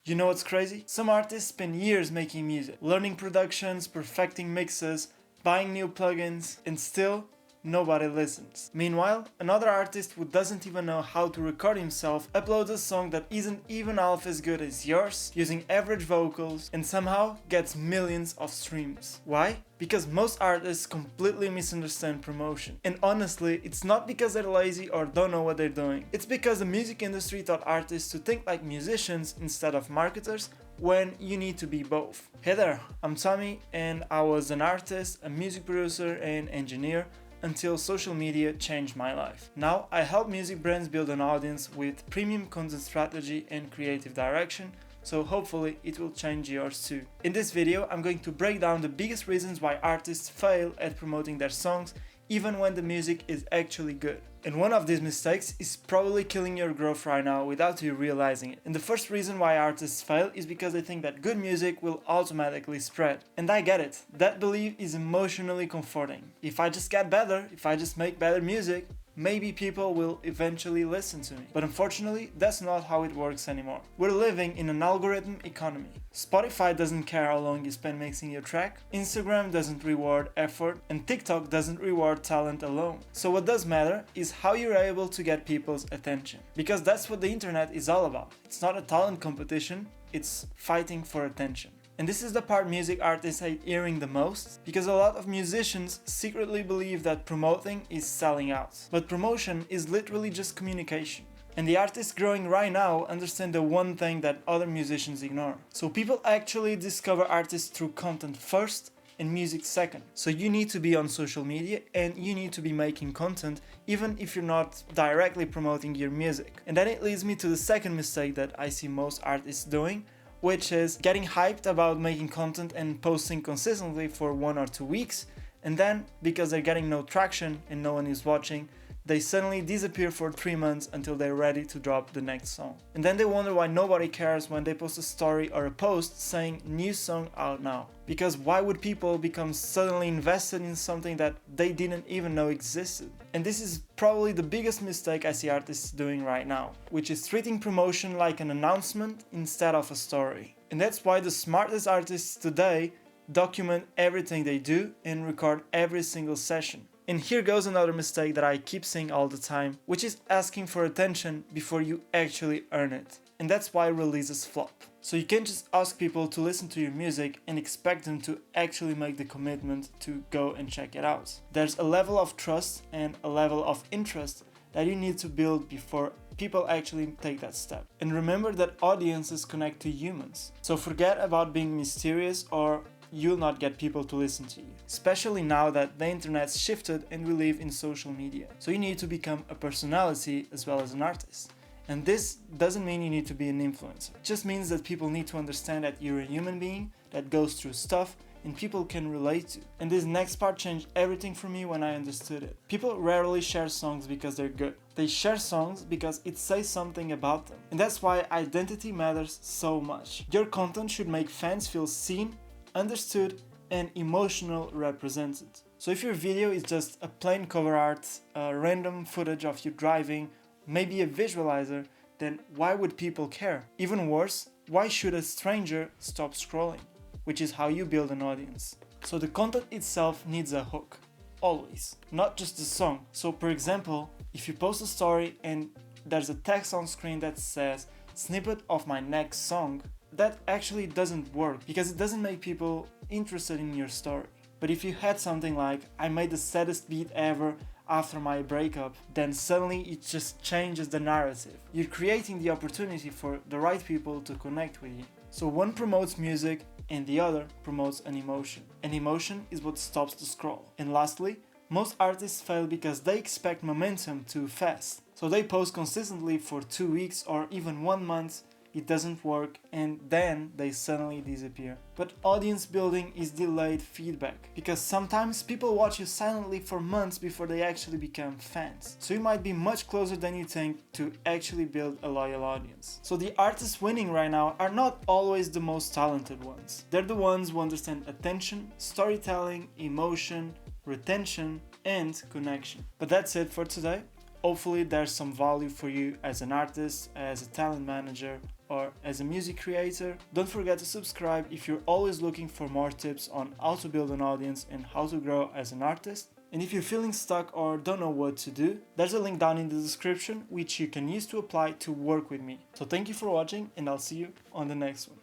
You know what's crazy? Some artists spend years making music, learning productions, perfecting mixes, buying new plugins, and still nobody listens. Meanwhile, another artist who doesn't even know how to record himself uploads a song that isn't even half as good as yours, using average vocals, and somehow gets millions of streams. Why? Because most artists completely misunderstand promotion. And honestly, it's not because they're lazy or don't know what they're doing. It's because the music industry taught artists to think like musicians instead of marketers, when you need to be both. Hey there, I'm Tommy, and I was an artist, a music producer, and engineer until social media changed my life. Now I help music brands build an audience with premium content strategy and creative direction, so hopefully it will change yours too. In this video, I'm going to break down the biggest reasons why artists fail at promoting their songs even when the music is actually good. And one of these mistakes is probably killing your growth right now without you realizing it. And the first reason why artists fail is because they think that good music will automatically spread. And I get it. That belief is emotionally comforting. If I just get better, if I just make better music, maybe people will eventually listen to me. But unfortunately, that's not how it works anymore. We're living in an algorithm economy. Spotify doesn't care how long you spend mixing your track, Instagram doesn't reward effort, and TikTok doesn't reward talent alone. So what does matter is how you're able to get people's attention. Because that's what the internet is all about. It's not a talent competition, it's fighting for attention. And this is the part music artists hate hearing the most, because a lot of musicians secretly believe that promoting is selling out. But promotion is literally just communication. And the artists growing right now understand the one thing that other musicians ignore. So people actually discover artists through content first and music second. So you need to be on social media and you need to be making content even if you're not directly promoting your music. And then it leads me to the second mistake that I see most artists doing, which is getting hyped about making content and posting consistently for 1 or 2 weeks, and then, because they're getting no traction and no one is watching, they suddenly disappear for 3 months until they're ready to drop the next song. And then they wonder why nobody cares when they post a story or a post saying new song out now. Because why would people become suddenly invested in something that they didn't even know existed? And this is probably the biggest mistake I see artists doing right now, which is treating promotion like an announcement instead of a story. And that's why the smartest artists today document everything they do and record every single session. And here goes another mistake that I keep seeing all the time, which is asking for attention before you actually earn it. And that's why releases flop. So you can't just ask people to listen to your music and expect them to actually make the commitment to go and check it out. There's a level of trust and a level of interest that you need to build before people actually take that step. And remember that audiences connect to humans. So forget about being mysterious or you'll not get people to listen to you. Especially now that the internet's shifted and we live in social media. So you need to become a personality as well as an artist. And this doesn't mean you need to be an influencer. It just means that people need to understand that you're a human being that goes through stuff and people can relate to. And this next part changed everything for me when I understood it. People rarely share songs because they're good. They share songs because it says something about them. And that's why identity matters so much. Your content should make fans feel seen, understood, and emotional represented. So if your video is just a plain cover art, a random footage of you driving, maybe a visualizer, then why would people care? Even worse, why should a stranger stop scrolling? Which is how you build an audience. So the content itself needs a hook, always, not just the song. So for example, if you post a story and there's a text on screen that says snippet of my next song, that actually doesn't work because it doesn't make people interested in your story. But if you had something like, I made the saddest beat ever after my breakup, then suddenly it just changes the narrative. You're creating the opportunity for the right people to connect with you. So one promotes music and the other promotes an emotion. An emotion is what stops the scroll. And lastly, most artists fail because they expect momentum too fast. So they post consistently for 2 weeks or even 1 month, it doesn't work, and then they suddenly disappear. But audience building is delayed feedback, because sometimes people watch you silently for months before they actually become fans. So you might be much closer than you think to actually build a loyal audience. So the artists winning right now are not always the most talented ones. They're the ones who understand attention, storytelling, emotion, retention, and connection. But that's it for today. Hopefully there's some value for you as an artist, as a talent manager, or as a music creator. Don't forget to subscribe if you're always looking for more tips on how to build an audience and how to grow as an artist. And if you're feeling stuck or don't know what to do, there's a link down in the description which you can use to apply to work with me. So thank you for watching, and I'll see you on the next one.